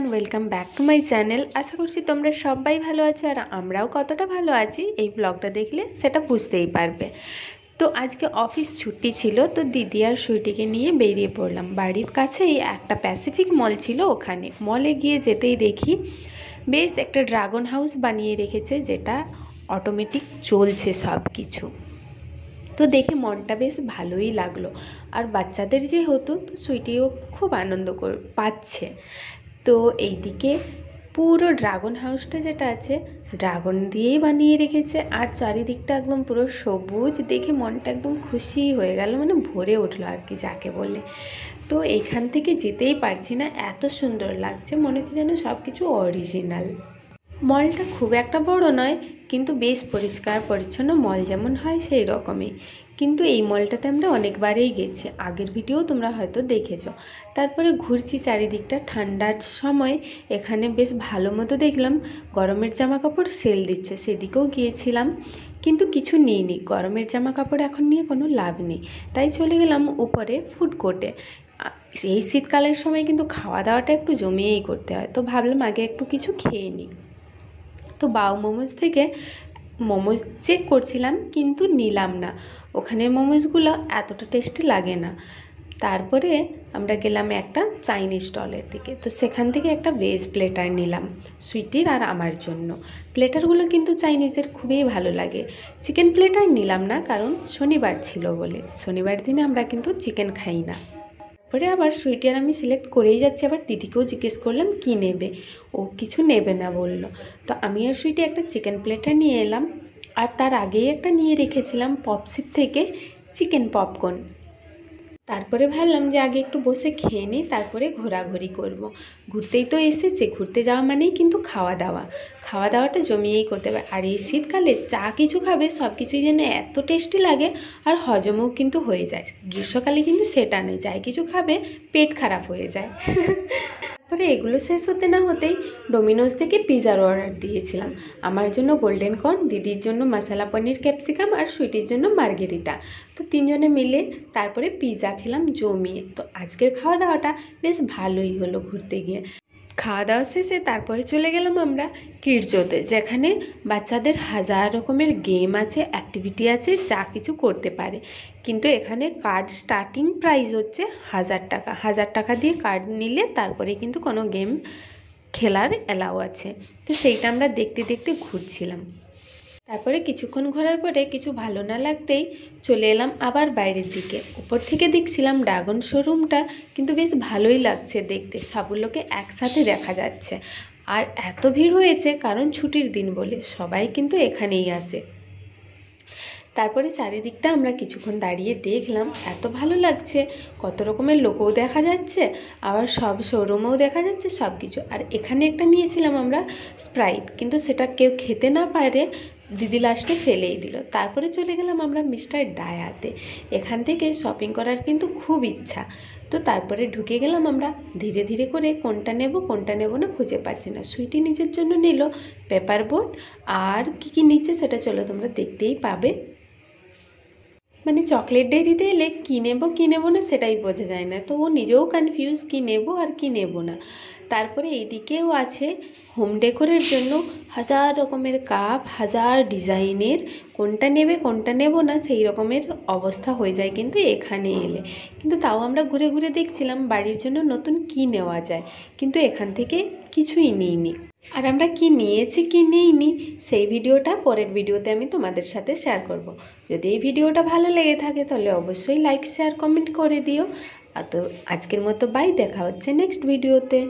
Everyone, welcome back to my channel. আশা করছি তোমরা সবাই ভালো আছো আর আমরাও কতটা ভালো আছি এই ব্লগটা দেখলে সেটা বুঝতেই পারবে। তো আজকে অফিস ছুটি ছিল, তো দিদি আর সুইটিকে নিয়ে বেরিয়ে পড়লাম। বাড়ির কাছেই একটা প্যাসিফিক মল ছিল, ওখানে মলে গিয়ে যেতেই দেখি বেশ একটা ড্রাগন হাউস বানিয়ে রেখেছে, যেটা অটোমেটিক চলছে সব কিছু। তো দেখে মনটা বেশ ভালোই লাগলো। আর বাচ্চাদের যেহেতু, তো সুইটিও খুব আনন্দ পাচ্ছে। তো এইদিকে পুরো ড্রাগন হাউসটা যেটা আছে ড্রাগন দিয়েই বানিয়ে রেখেছে, আর চারিদিকটা একদম পুরো সবুজ, দেখে মনটা একদম খুশি হয়ে গেল, মানে ভরে উঠলো আর কি যাকে বলে। তো এইখান থেকে যেতেই পারছি না, এত সুন্দর লাগছে, মনে হচ্ছে যেন সব কিছু অরিজিনাল। মলটা খুব একটা বড় নয়, কিন্তু বেশ পরিষ্কার পরিচ্ছন্ন, মল যেমন হয় সেই রকমই। কিন্তু এই মলটাতে আমরা অনেকবারই গেছি, আগের ভিডিও তোমরা হয়তো দেখেছো। তারপরে ঘুরছি চারিদিকটা, ঠান্ডার সময় এখানে বেশ ভালো মতো দেখলাম গরমের জামা কাপড় সেল দিচ্ছে, সেদিকেও গিয়েছিলাম, কিন্তু কিছু নিইনি। গরমের জামা কাপড় এখন নিয়ে কোনো লাভ নেই, তাই চলে গেলাম উপরে ফুড কোর্টে। এই শীতকালের সময় কিন্তু খাওয়া দাওয়াটা একটু জমিয়েই করতে হয়, তো ভাবলাম আগে একটু কিছু খেয়ে নিই। তো বাউ মোমোজ থেকে মোমোজ চেক করছিলাম, কিন্তু নিলাম না, ওখানের মোমোজগুলো এতটা টেস্টি লাগে না। তারপরে আমরা গেলাম একটা চাইনিজ স্টলের দিকে, তো সেখান থেকে একটা ভেজ প্লেটার নিলাম সুইটির আর আমার জন্য। প্লেটারগুলো কিন্তু চাইনিজের খুবই ভালো লাগে। চিকেন প্লেটার নিলাম না, কারণ শনিবার ছিল বলে, শনিবার দিনে আমরা কিন্তু চিকেন খাই না। তারপরে আবার সুইটি আর আমি সিলেক্ট করেই যাচ্ছি, আবার দিদিকেও জিজ্ঞেস করলাম কি নেবে, ও কিছু নেবে না বলল। তো আমি আর সুইটি একটা চিকেন প্লেটার নিয়ে এলাম, আর তার আগেই একটা নিয়ে রেখেছিলাম পপসির থেকে চিকেন পপকর্ন। তারপরে ভাবলাম যে আগে একটু বসে খেয়ে নিই, তারপরে ঘোরাঘুরি করব। ঘুরতেই তো এসেছে, ঘুরতে যাওয়া মানেই কিন্তু খাওয়া দাওয়াটা জমিয়েই করতে হবে। আর এই শীতকালে যা কিছু খাবে সব কিছুই যেন এত টেস্টি লাগে, আর হজমও কিন্তু হয়ে যায়। গ্রীষ্মকালে কিন্তু সেটা নেই, যাই কিছু খাবে পেট খারাপ হয়ে যায়। তারপরে এগুলো শেষ হতে না হতেই ডোমিনোজ থেকে পিৎজার অর্ডার দিয়েছিলাম। আমার জন্য গোল্ডেন কর্ন, দিদির জন্য মশলা পনির ক্যাপসিকাম, আর সুইটির জন্য মার্গেরিটা। তো তিনজনে মিলে তারপরে পিৎজা খেলাম জমিয়ে। তো আজকের খাওয়া দাওয়াটা বেশ ভালোই হলো ঘুরতে গিয়ে। খাওয়া দাওয়া শেষে তারপরে চলে গেলাম আমরা কিডজোতে, যেখানে বাচ্চাদের হাজার রকমের গেম আছে, অ্যাক্টিভিটি আছে, যা কিছু করতে পারে। কিন্তু এখানে কার্ড স্টার্টিং প্রাইস হচ্ছে 1000 টাকা। 1000 টাকা দিয়ে কার্ড নিলে তারপরে কিন্তু কোনো গেম খেলার অ্যালাউ আছে। তো সেইটা আমরা দেখতে দেখতে ঘুরছিলাম। তারপরে কিছুক্ষণ ঘোরার পরে কিছু ভালো না লাগতেই চলে এলাম আবার বাইরের দিকে। উপর থেকে দেখছিলাম ড্রাগন শোরুমটা কিন্তু বেশ ভালোই লাগছে দেখতে, সবগুলোকে একসাথে দেখা যাচ্ছে। আর এত ভিড় হয়েছে কারণ ছুটির দিন বলে, সবাই কিন্তু এখানেই আসে। তারপরে চারিদিকটা আমরা কিছুক্ষণ দাঁড়িয়ে দেখলাম, এত ভালো লাগছে, কত রকমের লোকও দেখা যাচ্ছে, আবার সব শোরুমেও দেখা যাচ্ছে সব কিছু। আর এখানে একটা নিয়েছিলাম আমরা স্প্রাইট, কিন্তু সেটা কেউ খেতে না পারে, দিদি লাস্টে ফেলেই দিল। তারপরে চলে গেলাম আমরা মিস্টার ডায়াতে, এখান থেকে শপিং করার কিন্তু খুব ইচ্ছা। তো তারপরে ঢুকে গেলাম আমরা, ধীরে ধীরে করে কোনটা নেব না খুঁজে পাচ্ছি না। সুইটি নিজের জন্য নিল পেপার বোট, আর কি নিচ্ছে সেটা চলো তোমরা দেখতেই পাবে। মানে চকলেট ডেয়ারিতে এলে কী নেবো না সেটাই বোঝা যায় না, তো ও নিজেও কনফিউজ কী নেব আর কি নেব না। তারপরে এইদিকেও আছে হোম ডেকোরের জন্য হাজার রকমের কাপ, হাজার ডিজাইনের, কোনটা নেব না সেই রকমের অবস্থা হয়ে যায় কিন্তু এখানে এলে। কিন্তু তাও আমরা ঘুরে ঘুরে দেখছিলাম বাড়ির জন্য নতুন কি নেওয়া যায়, কিন্তু এখান থেকে কিছুই নিইনি। আর আমরা কি নিয়েছি কি নিইনি সেই ভিডিওটা পরের ভিডিওতে আমি তোমাদের সাথে শেয়ার করব। যদি এই ভিডিওটা ভালো লেগে থাকে তাহলে অবশ্যই লাইক শেয়ার কমেন্ট করে দিও। আর তো আজকের মতো বাই, দেখা হচ্ছে নেক্সট ভিডিওতে।